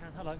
can. Hello.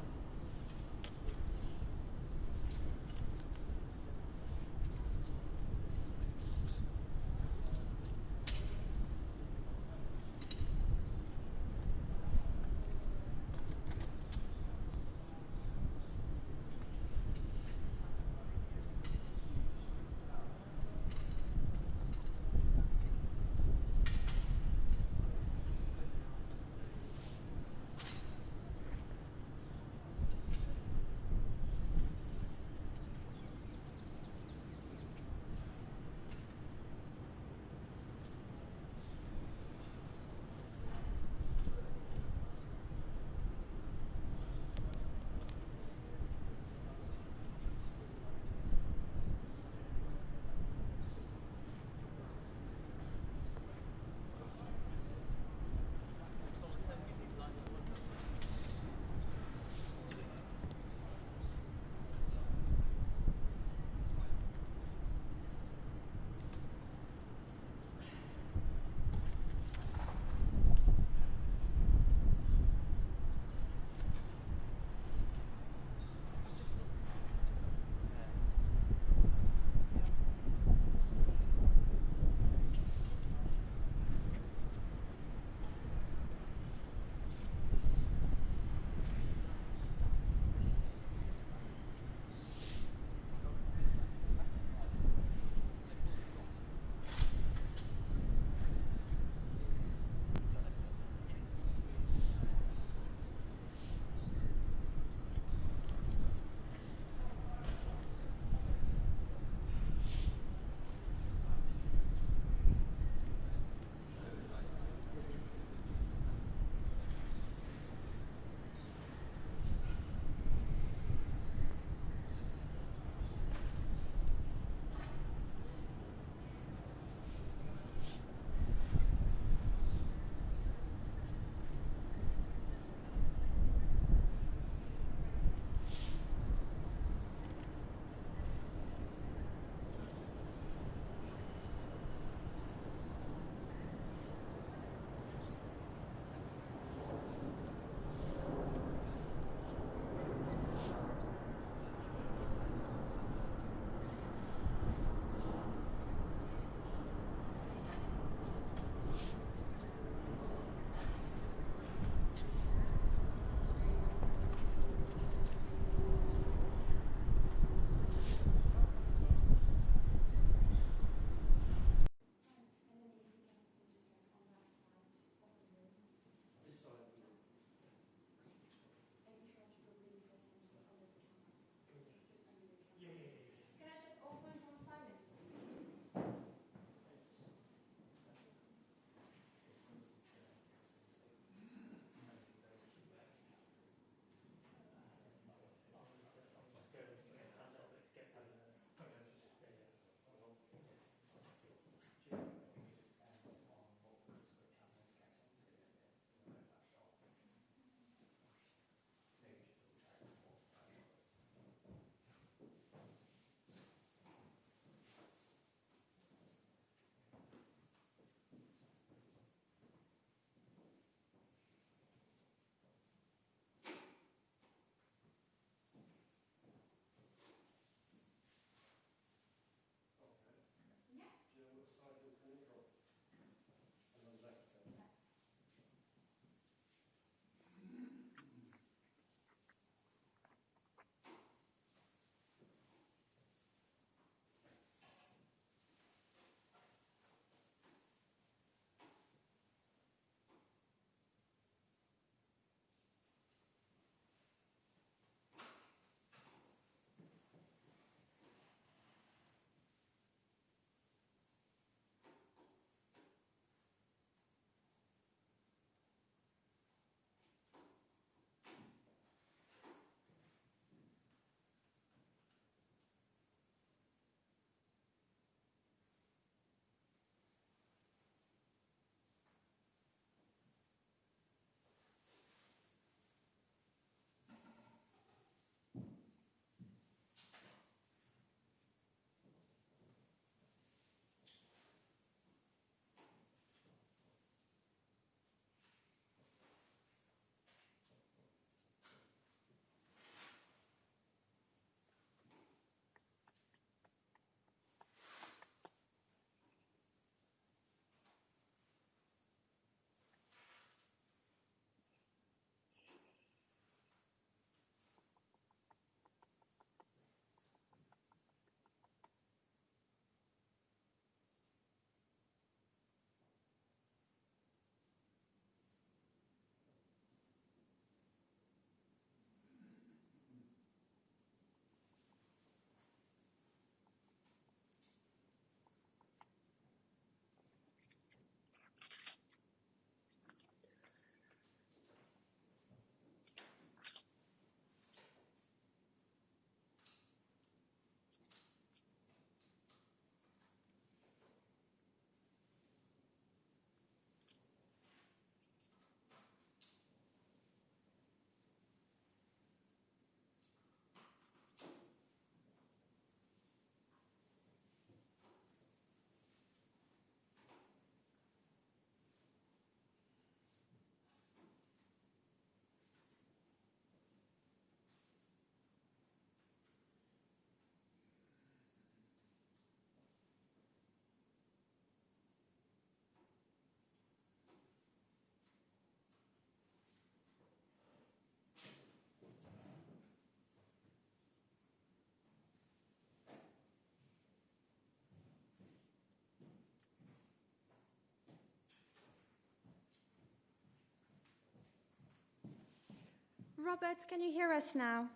Robert, can you hear us now?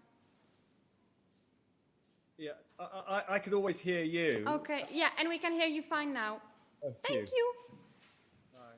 Yeah, I could always hear you. Okay, yeah, and we can hear you fine now. Oh, Thank you. Bye.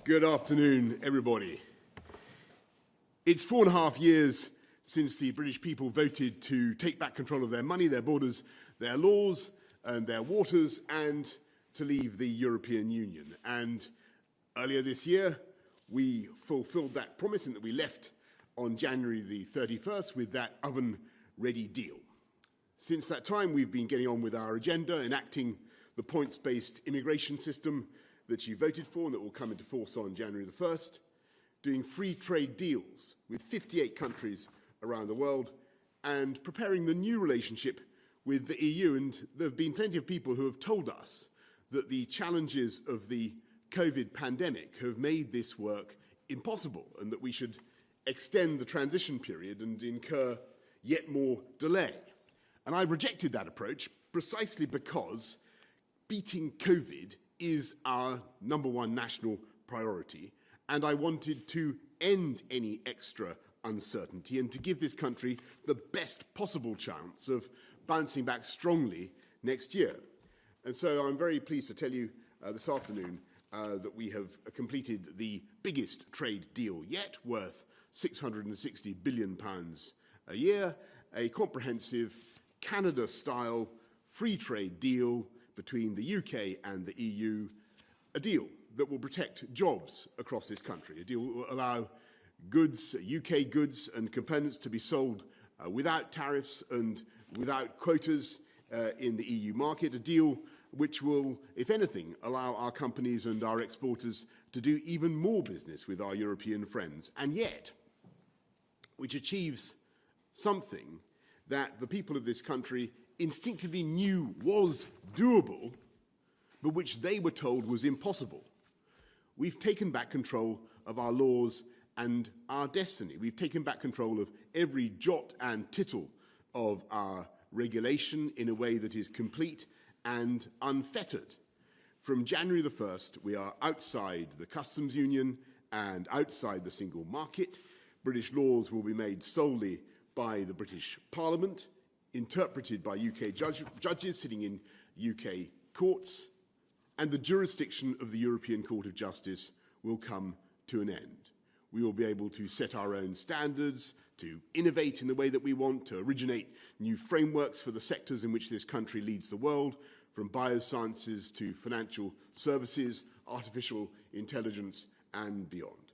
Good afternoon, everybody. It's 4.5 years since the British people voted to take back control of their money, their borders, their laws, and their waters, and to leave the European Union. And earlier this year, we fulfilled that promise in that we left on January the 31st with that oven-ready deal. Since that time, we've been getting on with our agenda, enacting the points-based immigration system that you voted for and that will come into force on January the 1st, doing free trade deals with 58 countries around the world, and preparing the new relationship with the EU. And there have been plenty of people who have told us that the challenges of the COVID pandemic have made this work impossible and that we should extend the transition period and incur yet more delay. And I rejected that approach precisely because beating COVID is our #1 national priority, and I wanted to end any extra uncertainty and to give this country the best possible chance of bouncing back strongly next year. And so I'm very pleased to tell you this afternoon that we have completed the biggest trade deal yet, worth £660 billion a year, a comprehensive Canada-style free trade deal between the UK and the EU, a deal that will protect jobs across this country, a deal that will allow goods, UK goods and components to be sold without tariffs and without quotas in the EU market, a deal which will, if anything, allow our companies and our exporters to do even more business with our European friends, and yet which achieves something that the people of this country instinctively knew was doable, but which they were told was impossible. We've taken back control of our laws and our destiny. We've taken back control of every jot and tittle of our regulation in a way that is complete and unfettered. From January the 1st, we are outside the customs union and outside the single market. British laws will be made solely by the British Parliament, interpreted by UK judges sitting in UK courts, and the jurisdiction of the European Court of Justice will come to an end. We will be able to set our own standards, to innovate in the way that we want, to originate new frameworks for the sectors in which this country leads the world, from biosciences to financial services, artificial intelligence, and beyond.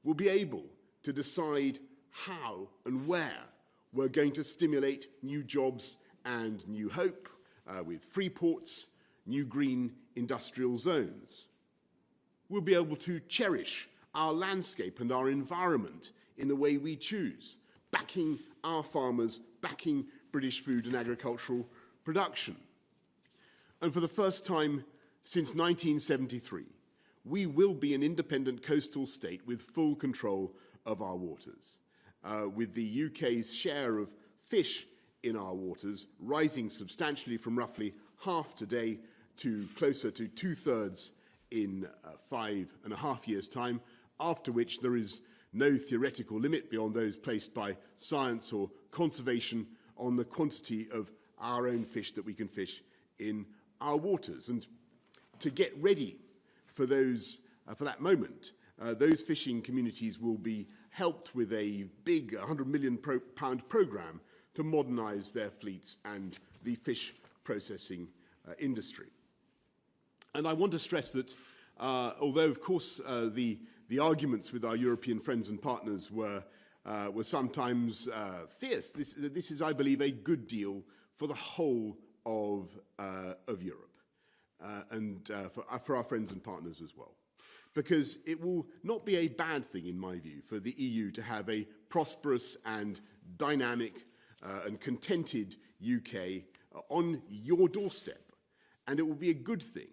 We'll be able to decide how and where we're going to stimulate new jobs and new hope with free ports, new green industrial zones. We'll be able to cherish our landscape and our environment in the way we choose, backing our farmers, backing British food and agricultural production. And for the first time since 1973, we will be an independent coastal state with full control of our waters, with the UK's share of fish in our waters rising substantially from roughly half today to closer to 2/3 in 5.5 years' time, after which there is no theoretical limit beyond those placed by science or conservation on the quantity of our own fish that we can fish in our waters. And to get ready for that moment, those fishing communities will be helped with a big £100 million programme to modernise their fleets and the fish processing industry. And I want to stress that although, of course, the arguments with our European friends and partners were sometimes fierce, this is, I believe, a good deal for the whole of Europe and for our friends and partners as well. Because it will not be a bad thing, in my view, for the EU to have a prosperous and dynamic and contented UK on your doorstep. And it will be a good thing.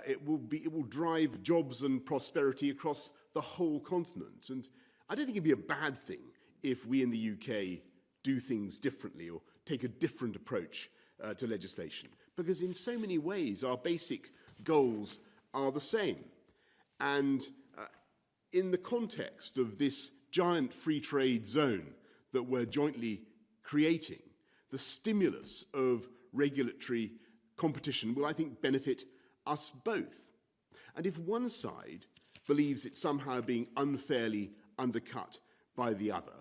It will drive jobs and prosperity across the whole continent. And I don't think it'd be a bad thing if we in the UK do things differently or take a different approach to legislation. Because in so many ways, our basic goals are the same. And in the context of this giant free trade zone that we're jointly creating, the stimulus of regulatory competition will, I think, benefit us both. And if one side believes it's somehow being unfairly undercut by the other,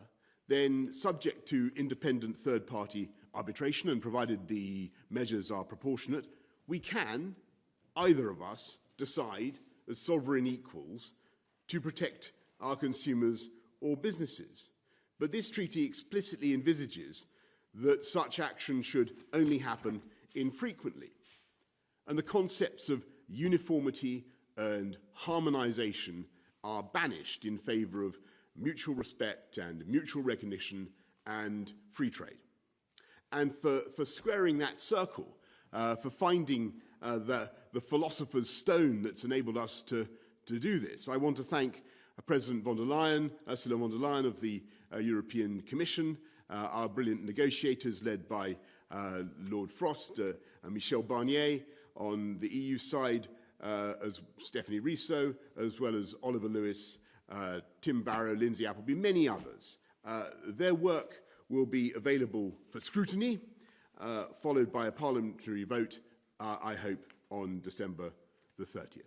then subject to independent third-party arbitration and provided the measures are proportionate, we can, either of us, decide as sovereign equals to protect our consumers or businesses. But this treaty explicitly envisages that such action should only happen infrequently. And the concepts of uniformity and harmonization are banished in favor of mutual respect and mutual recognition and free trade. And for squaring that circle, for finding the philosopher's stone that's enabled us to do this, I want to thank President von der Leyen, Ursula von der Leyen of the European Commission, our brilliant negotiators led by Lord Frost and Michel Barnier on the EU side, as Stephanie Risso, as well as Oliver Lewis, Tim Barrow, Lindsay Appleby, many others. Their work will be available for scrutiny, followed by a parliamentary vote, I hope, on December the 30th.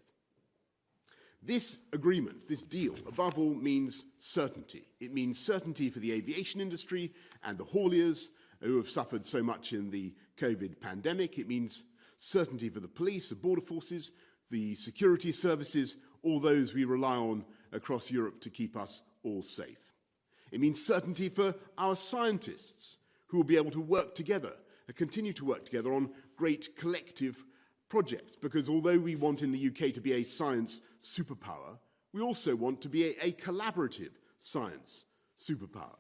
This agreement, this deal, above all, means certainty. It means certainty for the aviation industry and the hauliers who have suffered so much in the COVID pandemic. It means certainty for the police, the border forces, the security services, all those we rely on across Europe to keep us all safe. It means certainty for our scientists who will be able to work together and continue to work together on great collective projects, because although we want in the UK to be a science superpower, we also want to be a collaborative science superpower.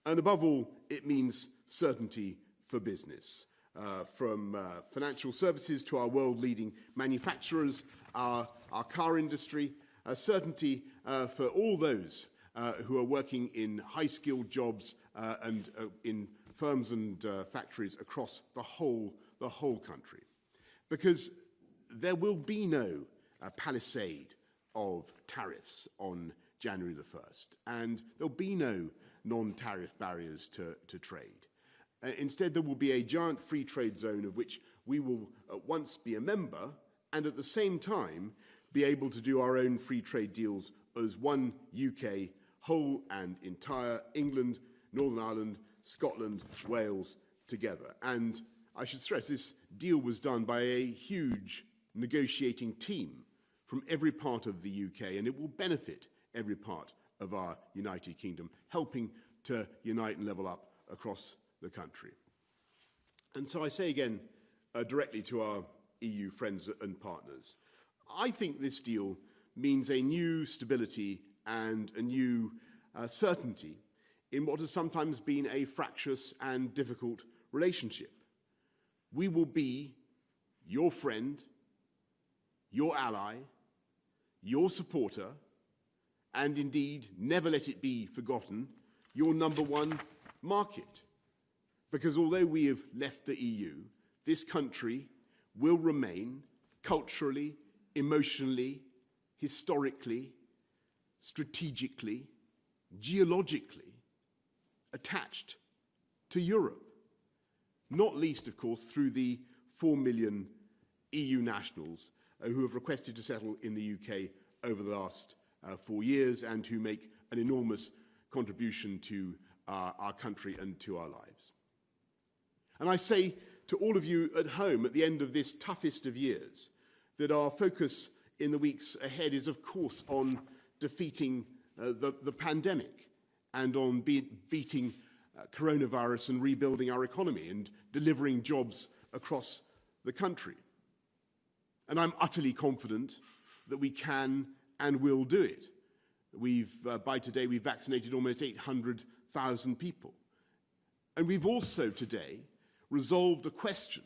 And above all, it means certainty for business, from financial services to our world-leading manufacturers, our car industry, certainty for all those who are working in high-skilled jobs and in firms and factories across the whole country. Because there will be no palisade of tariffs on January the 1st, and there'll be no non-tariff barriers to trade. Instead, there will be a giant free trade zone of which we will at once be a member and at the same time be able to do our own free trade deals as one UK, whole and entire England, Northern Ireland, Scotland, Wales together. And I should stress, this deal was done by a huge negotiating team from every part of the UK, and it will benefit every part of our United Kingdom, helping to unite and level up across the country. And so I say again, directly to our EU friends and partners, I think this deal means a new stability and a new certainty in what has sometimes been a fractious and difficult relationship. We will be your friend, your ally, your supporter, and indeed, never let it be forgotten, your number one market. Because although we have left the EU, this country will remain culturally, emotionally, historically, strategically, geologically attached to Europe. Not least, of course, through the 4 million EU nationals who have requested to settle in the UK over the last 4 years and who make an enormous contribution to our country and to our lives. And I say to all of you at home at the end of this toughest of years that our focus in the weeks ahead is, of course, on defeating the pandemic and on beating coronavirus and rebuilding our economy and delivering jobs across the country. And I'm utterly confident that we can and will do it. By today, we've vaccinated almost 800,000 people. And we've also today resolved a question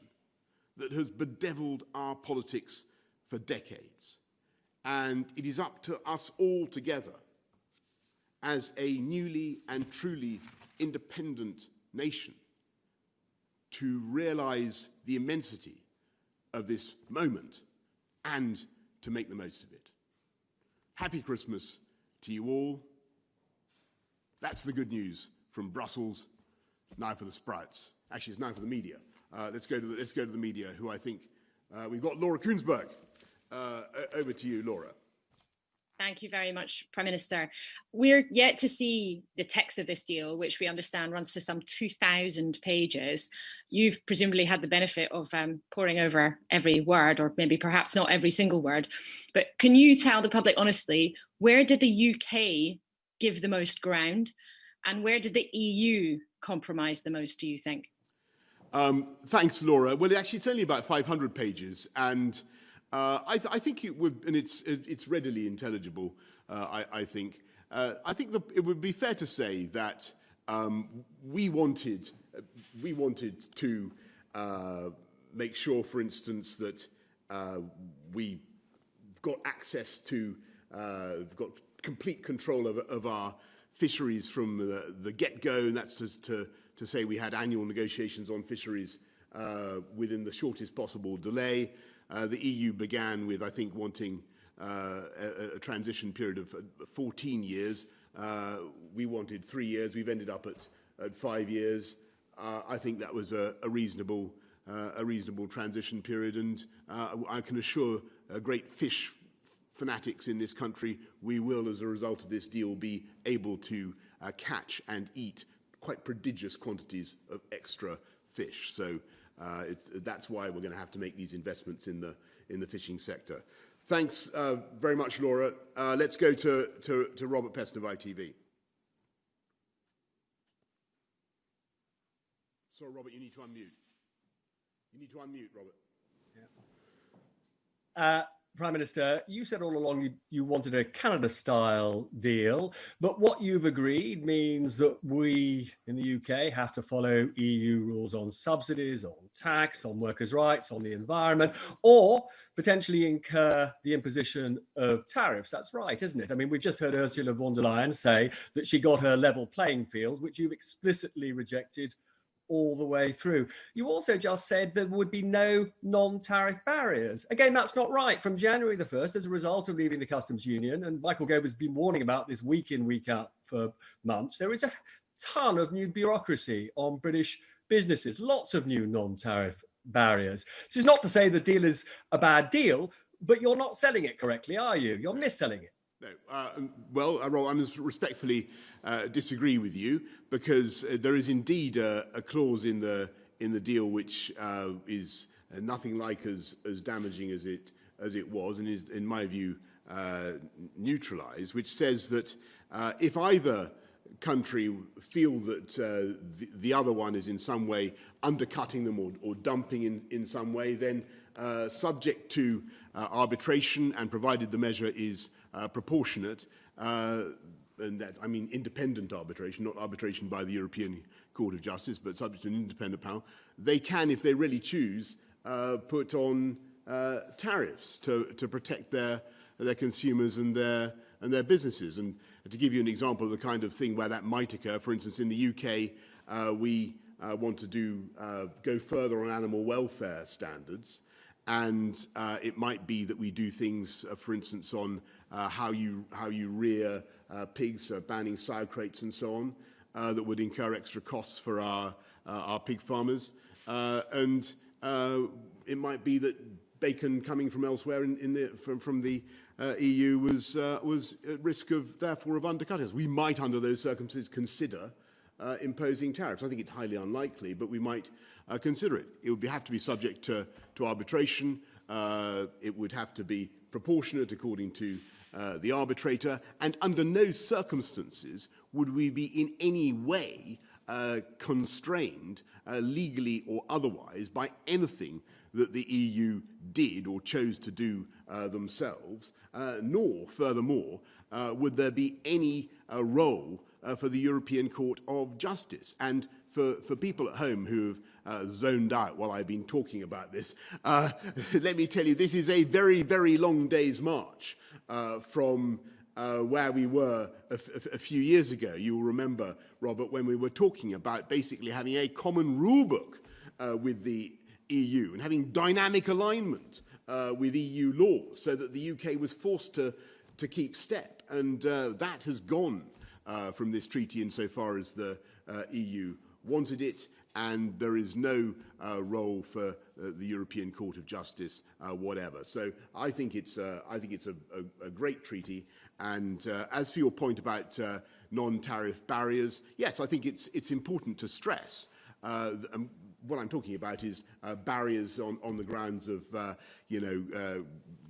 that has bedeviled our politics for decades. And it is up to us all together as a newly and truly independent nation to realize the immensity of this moment and to make the most of it. Happy Christmas to you all. That's the good news from Brussels. Now for the sprouts. Actually, it's now for the media. Let's go to the media, who I think we've got Laura Koonsberg. Over to you, Laura. Thank you very much, Prime Minister. We're yet to see the text of this deal, which we understand runs to some 2,000 pages. You've presumably had the benefit of poring over every word, or maybe perhaps not every single word. But can you tell the public honestly, where did the UK give the most ground? And where did the EU compromise the most, do you think? Thanks, Laura. Well, actually, it's only about 500 pages, and I think it would, and it's readily intelligible. I think it would be fair to say that we wanted to make sure, for instance, that we got access to, got complete control of our fisheries from the get-go, and that's just to say we had annual negotiations on fisheries within the shortest possible delay. The EU began with, I think, wanting a transition period of 14 years. We wanted 3 years. We've ended up at 5 years. I think that was a reasonable transition period, and I can assure great fish fanatics in this country, we will, as a result of this deal, be able to catch and eat quite prodigious quantities of extra fish. So that's why we're going to have to make these investments in the fishing sector. Thanks very much, Laura. Let's go to Robert Peston of ITV. Sorry, Robert, you need to unmute. You need to unmute, Robert. Yeah. Prime Minister, you said all along you wanted a Canada-style deal, but what you've agreed means that we in the UK have to follow EU rules on subsidies, on tax, on workers' rights, on the environment, or potentially incur the imposition of tariffs. That's right, isn't it? I mean, we just heard Ursula von der Leyen say that she got her level playing field, which you've explicitly rejected all the way through. You also just said there would be no non-tariff barriers. Again, that's not right. From January the 1st, as a result of leaving the customs union, and Michael Gove has been warning about this week in, week out for months, there is a ton of new bureaucracy on British businesses, lots of new non-tariff barriers. This is not to say the deal is a bad deal, but you're not selling it correctly, are you? You're mis-selling it. No. Well, I must respectfully disagree with you, because there is indeed a clause in the deal which is nothing like as damaging as it was, and is, in my view, neutralised, which says that if either country feel that the other one is in some way undercutting them or dumping in some way, then subject to arbitration, and provided the measure is proportionate, and that, I mean, independent arbitration, not arbitration by the European Court of Justice, but subject to an independent panel, they can, if they really choose, put on tariffs to protect their consumers and their businesses. And to give you an example of the kind of thing where that might occur, for instance, in the UK, we want to go further on animal welfare standards. And it might be that we do things, for instance, on how you rear pigs, banning sow crates and so on, that would incur extra costs for our pig farmers. And it might be that bacon coming from elsewhere from the EU was at risk of, therefore, of undercutting us. We might, under those circumstances, consider imposing tariffs. I think it's highly unlikely, but we might consider it. It would have to be subject to arbitration. It would have to be proportionate according to the arbitrator, and under no circumstances would we be in any way constrained, legally or otherwise, by anything that the EU did or chose to do themselves, nor, furthermore, would there be any role for the European Court of Justice. And for people at home who have zoned out while I've been talking about this, let me tell you, this is a very, very long day's march from where we were a few years ago. You will remember, Robert, when we were talking about basically having a common rule book with the EU and having dynamic alignment with EU law, so that the UK was forced to keep step. And that has gone from this treaty insofar as the EU wanted it, and there is no role for the European Court of Justice, whatever. So I think it's a great treaty. And as for your point about non-tariff barriers, yes, I think it's important to stress. What I'm talking about is barriers on the grounds of,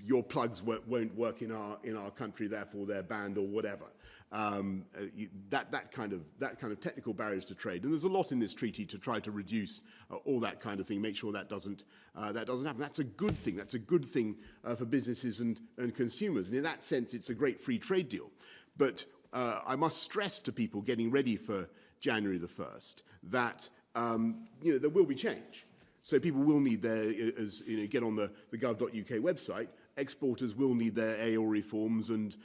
your plugs won't work in our country, therefore they're banned or whatever. That kind of technical barriers to trade, and there's a lot in this treaty to try to reduce all that kind of thing, make sure that doesn't happen. That's a good thing. That's a good thing for businesses and consumers, and in that sense, it's a great free trade deal. But I must stress to people getting ready for January the 1st that there will be change. So people will need get on the gov.uk website. Exporters will need their AORI forms and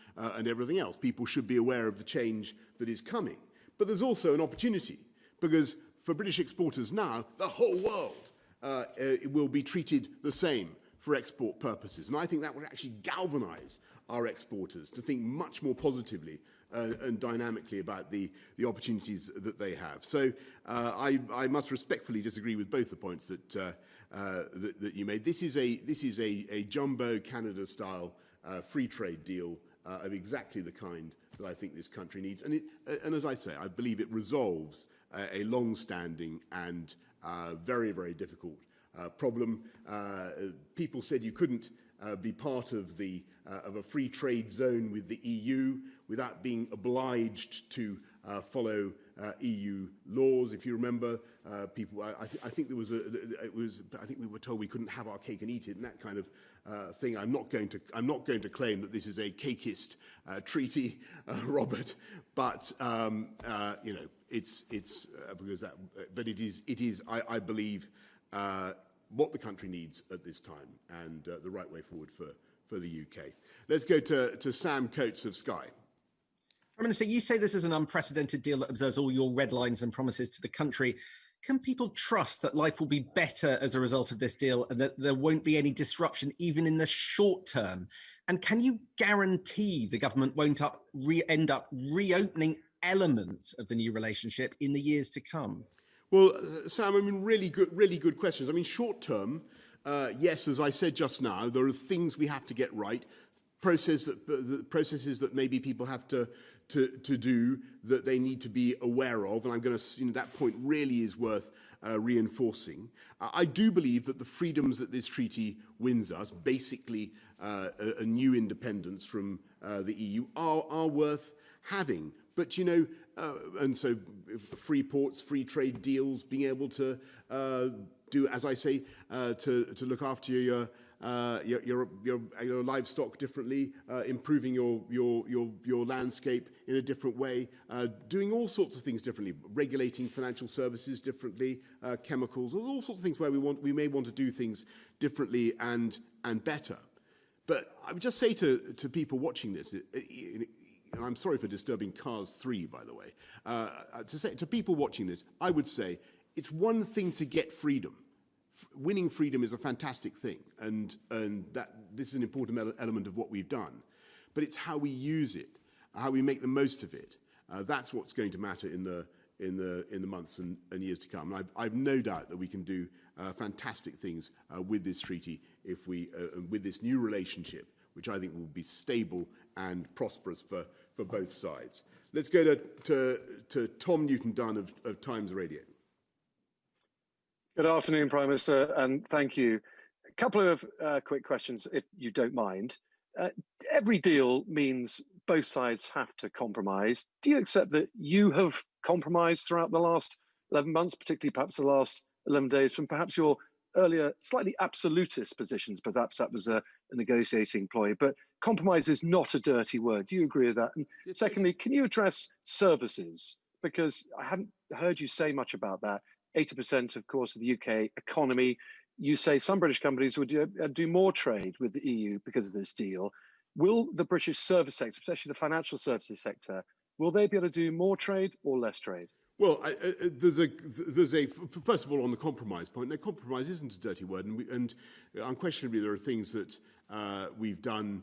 everything else. People should be aware of the change that is coming. But there's also an opportunity, because for British exporters now, the whole world will be treated the same for export purposes. And I think that would actually galvanise our exporters to think much more positively and dynamically about the opportunities that they have. So I must respectfully disagree with both the points that you made. This is a jumbo Canada-style free trade deal of exactly the kind that I think this country needs. And as I say, I believe it resolves a long-standing and very, very difficult problem. People said you couldn't be part of a free trade zone with the EU without being obliged to follow EU laws. If you remember, people, I think there was I think we were told we couldn't have our cake and eat it, and that kind of thing. I'm not going to claim that this is a cakeist treaty, Robert, but it's because that. But it is. I believe. What the country needs at this time, and the right way forward for the UK. Let's go to Sam Coates of Sky. Prime Minister, you say this is an unprecedented deal that observes all your red lines and promises to the country. Can people trust that life will be better as a result of this deal and that there won't be any disruption even in the short term? And can you guarantee the government won't end up reopening elements of the new relationship in the years to come? Well, Sam, I mean, really good questions. I mean, short term, yes, as I said just now, there are things we have to get right, processes that maybe people have to do that they need to be aware of, and I'm going to, that point really is worth reinforcing. I do believe that the freedoms that this treaty wins us, basically a new independence from the EU, are worth having. But and so free ports, free trade deals, being able to do, as I say, to look after your livestock differently, improving your landscape in a different way, doing all sorts of things differently, regulating financial services differently, chemicals, all sorts of things where we may want to do things differently and better. But I would just say to people watching this, and I'm sorry for disturbing Cars 3, by the way, to people watching this, I would say it's one thing to get freedom. Winning freedom is a fantastic thing, and that this is an important element of what we've done. But it's how we use it, how we make the most of it. That's what's going to matter in the months and years to come. And I've no doubt that we can do fantastic things with this treaty if we with this new relationship, which I think will be stable and prosperous for both sides. Let's go to Tom Newton-Dunn of Times Radio. Good afternoon, Prime Minister, and thank you. A couple of quick questions, if you don't mind. Every deal means both sides have to compromise. Do you accept that you have compromised throughout the last 11 months, particularly perhaps the last 11 days, from perhaps your earlier slightly absolutist positions? Perhaps that was a negotiating ploy, but compromise is not a dirty word. Do you agree with that? And secondly, can you address services? Because I haven't heard you say much about that. 80%, of course, of the UK economy. You say some British companies would do more trade with the EU because of this deal. Will the British service sector, especially the financial services sector, will they be able to do more trade or less trade? Well, there's a first of all on the compromise point. No, compromise isn't a dirty word, and unquestionably there are things that we've done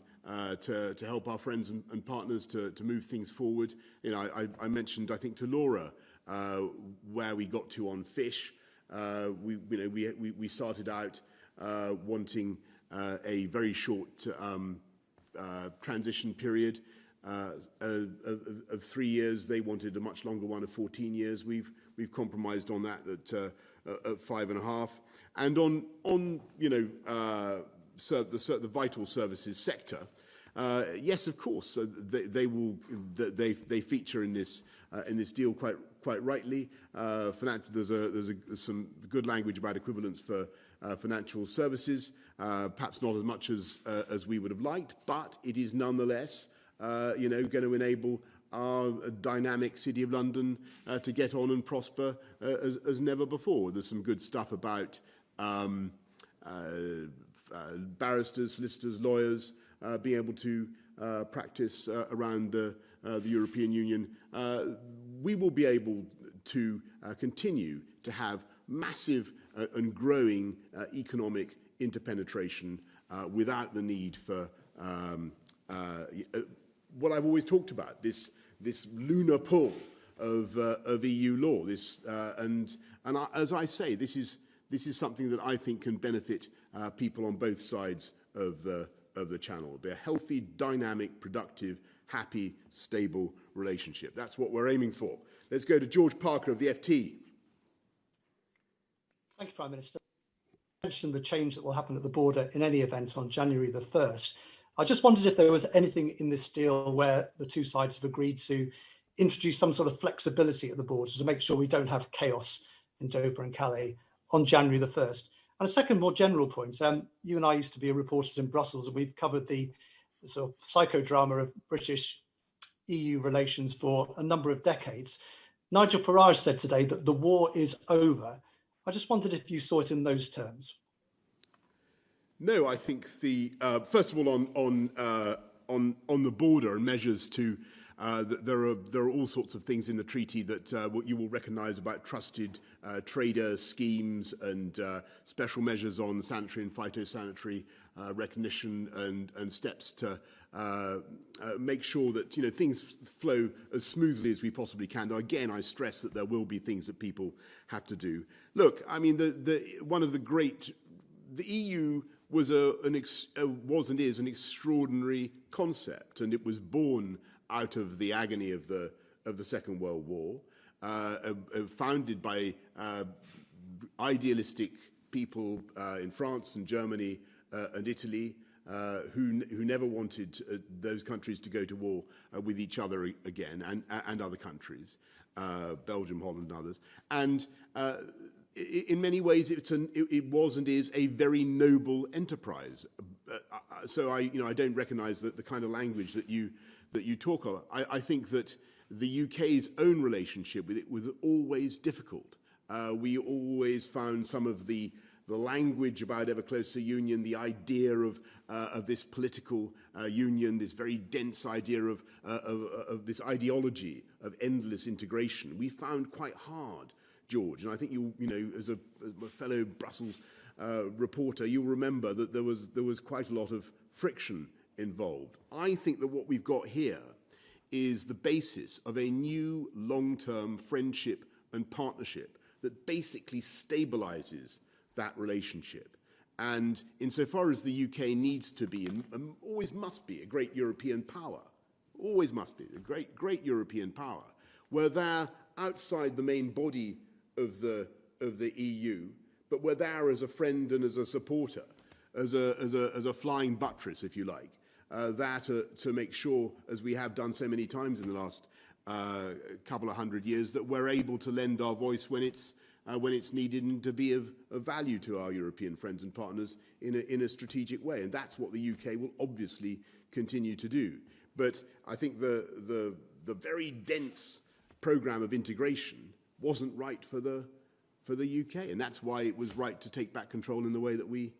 to help our friends and partners to move things forward. I mentioned, I think, to Laura where we got to on fish. We started out wanting a very short transition period of 3 years. They wanted a much longer one of 14 years. We've compromised on that at 5.5. And on the vital services sector, yes, of course, they feature in this deal quite rightly. There's some good language about equivalence for financial services, perhaps not as much as we would have liked, but it is nonetheless going to enable our dynamic City of London to get on and prosper as never before. There's some good stuff about barristers, solicitors, lawyers being able to practice around the European Union. We will be able to continue to have massive and growing economic interpenetration without the need for what I've always talked about, this lunar pull of EU law. As I say, this is something that I think can benefit people on both sides of the channel. It'll be a healthy, dynamic, productive, happy, stable relationship. That's what we're aiming for. Let's go to George Parker of the FT. Thank you, Prime Minister. You mentioned the change that will happen at the border in any event on January the 1st. I just wondered if there was anything in this deal where the two sides have agreed to introduce some sort of flexibility at the border to make sure we don't have chaos in Dover and Calais on January the 1st. And a second, more general point. You and I used to be reporters in Brussels, and we've covered the sort of psychodrama of British EU relations for a number of decades. Nigel Farage said today that the war is over. I just wondered if you saw it in those terms. No, I think first of all on the border and measures to there are all sorts of things in the treaty that what you will recognise about trusted trader schemes and special measures on sanitary and phytosanitary recognition and steps to make sure that things flow as smoothly as we possibly can. Though again, I stress that there will be things that people have to do. Look, I mean, the EU was and is an extraordinary concept, and it was born out of the agony of the Second World War, founded by idealistic people in France and Germany and Italy, who never wanted those countries to go to war with each other again, and other countries, Belgium, Holland, and others. And in many ways, it was and is a very noble enterprise. So I don't recognise the kind of language that you talk of. I think that the UK's own relationship with it was always difficult. We always found some of the language about ever closer union, the idea of this political union, this very dense idea of this ideology of endless integration, we found quite hard, George. And I think as a fellow Brussels reporter, you'll remember that there was quite a lot of friction involved. I think that what we've got here is the basis of a new long-term friendship and partnership that basically stabilizes that relationship. And insofar as the UK needs to be, and always must be, a great European power, always must be a great European power, we're there outside the main body of the EU, but we're there as a friend and as a supporter, as a flying buttress, if you like, to make sure, as we have done so many times in the last couple of hundred years, that we're able to lend our voice when it's needed and to be of value to our European friends and partners in a strategic way. And that's what the UK will obviously continue to do. But I think the very dense programme of integration wasn't right for the UK, and that's why it was right to take back control in the way that we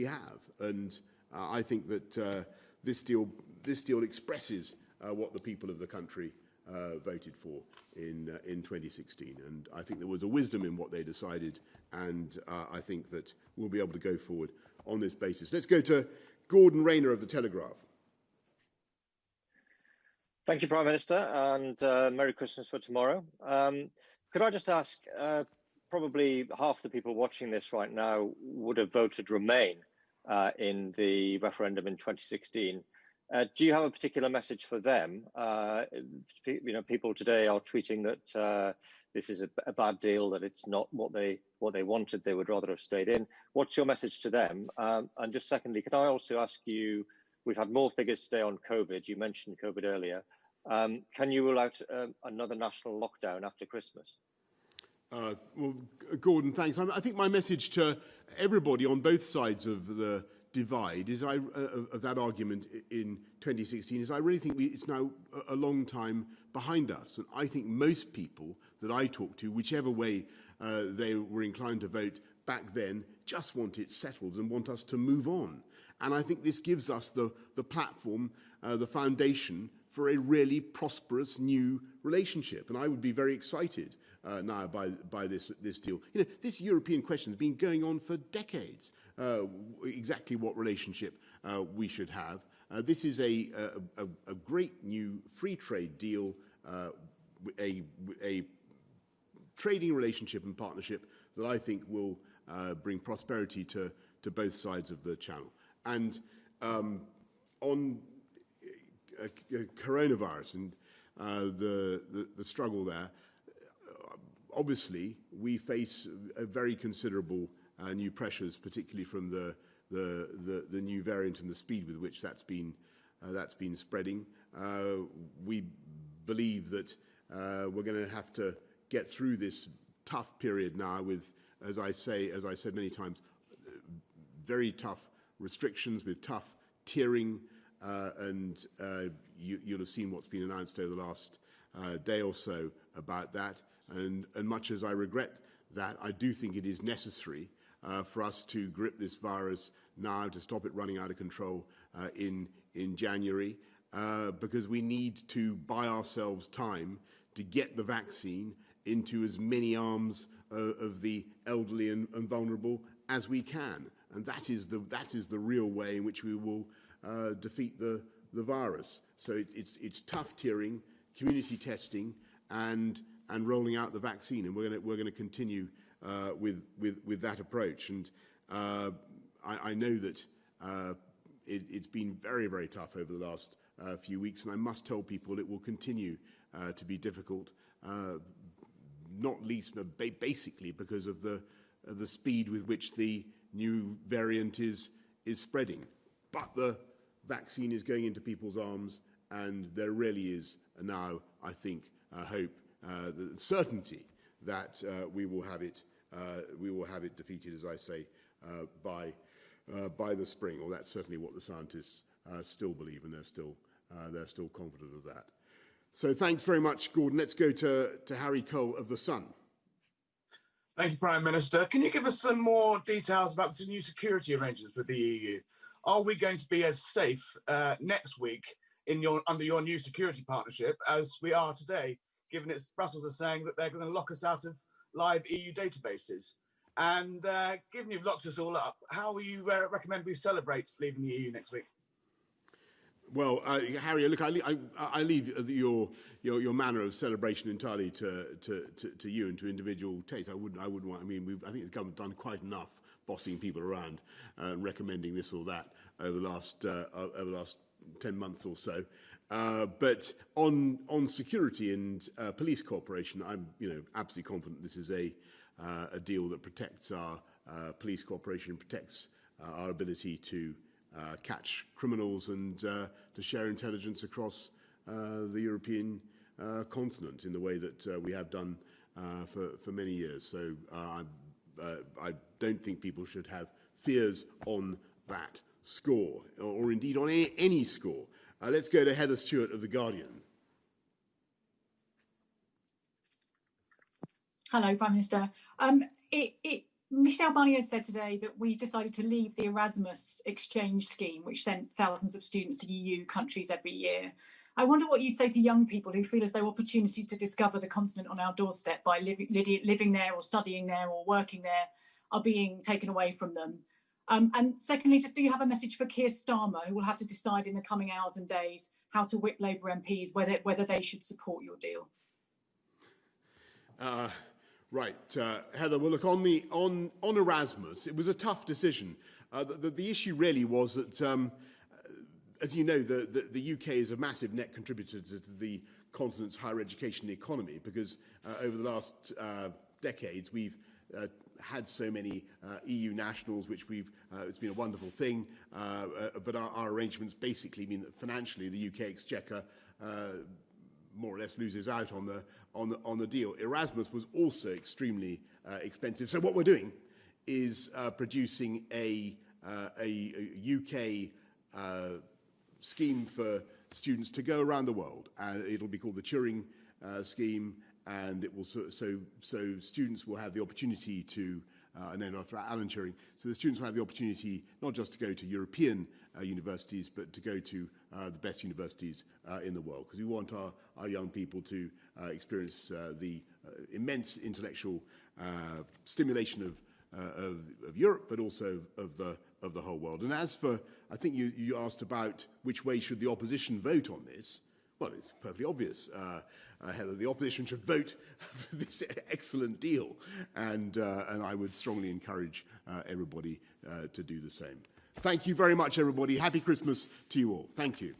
have. And I think that this deal expresses what the people of the country voted for in 2016, and I think there was a wisdom in what they decided, and I think that we'll be able to go forward on this basis. Let's go to Gordon Rayner of The Telegraph. Thank you, Prime Minister, and Merry Christmas for tomorrow. Could I just ask, probably half the people watching this right now would have voted Remain in the referendum in 2016. Do you have a particular message for them? People today are tweeting that this is a bad deal, that it's not what they wanted. They would rather have stayed in. What's your message to them? And just secondly, could I also ask you, we've had more figures today on COVID. You mentioned COVID earlier. Can you rule out another national lockdown after Christmas? Well, Gordon, thanks. I think my message to everybody on both sides of the divide is of that argument in 2016 is I really think it's now a long time behind us, and I think most people that I talk to, whichever way they were inclined to vote back then, just want it settled and want us to move on. And I think this gives us the platform, the foundation for a really prosperous new relationship. And I would be very excited now by this deal. You know, this European question has been going on for decades. Exactly what relationship we should have. This is a great new free trade deal, a trading relationship and partnership that I think will bring prosperity to both sides of the channel. And on coronavirus and the struggle there, obviously we face a very considerable new pressures, particularly from the new variant and the speed with which that's been spreading. We believe that we're going to have to get through this tough period now with, as I said many times, very tough restrictions, with tough tiering, and you'll have seen what's been announced over the last day or so about that. And much as I regret that, I do think it is necessary for us to grip this virus now, to stop it running out of control in January, because we need to buy ourselves time to get the vaccine into as many arms of the elderly and vulnerable as we can. And that is the real way in which we will defeat the virus. So it's tough tiering, community testing, and rolling out the vaccine, and we're going to continue with that approach. And I know that it's been very, very tough over the last few weeks, and I must tell people it will continue to be difficult, not least basically because of the speed with which the new variant is spreading. But the vaccine is going into people's arms, and there really is now, I think, hope, the certainty that we will have it defeated, as I say, by the spring. Or that's certainly what the scientists still believe, and they're still confident of that. So thanks very much, Gordon. Let's go to Harry Cole of The Sun. Thank you, Prime Minister. Can you give us some more details about the new security arrangements with the EU? Are we going to be as safe next week under your new security partnership as we are today, given it's Brussels are saying that they're going to lock us out of live EU databases? And given you've locked us all up, how will you recommend we celebrate leaving the EU next week? Well, Harry, look, I leave your manner of celebration entirely to you and to individual taste. I wouldn't want. I mean, I think the government done quite enough bossing people around and recommending this or that over the last 10 months or so. But on security and police cooperation, I'm absolutely confident this is a deal that protects our police cooperation, protects our ability to catch criminals and to share intelligence across the European continent in the way that we have done for many years. So I don't think people should have fears on that score, or indeed on any score. Let's go to Heather Stewart of The Guardian. Hello, Prime Minister. Michel Barnier said today that we decided to leave the Erasmus exchange scheme, which sent thousands of students to EU countries every year. I wonder what you'd say to young people who feel as though opportunities to discover the continent on our doorstep by living there or studying there or working there are being taken away from them. And secondly, just do you have a message for Keir Starmer, who will have to decide in the coming hours and days how to whip Labour MPs, whether they should support your deal? Right, Heather. Well, look, on Erasmus, it was a tough decision. The issue really was that, as you know, the UK is a massive net contributor to the continent's higher education economy, because over the last decades we've had so many EU nationals, which it's been a wonderful thing. But our arrangements basically mean that financially the UK exchequer more or less loses out on the deal. Erasmus was also extremely expensive. So what we're doing is producing a UK scheme for students to go around the world, and it'll be called the Turing scheme, and it will so students will have the opportunity to named after Alan Turing. So the students will have the opportunity not just to go to European universities, but to go to the best universities in the world, because we want our young people to experience the immense intellectual stimulation of Europe, but also of the whole world. And as for, I think you asked about which way should the opposition vote on this. Well, it's perfectly obvious, Heather. The opposition should vote for this excellent deal, and I would strongly encourage everybody to do the same. Thank you very much, everybody. Happy Christmas to you all. Thank you.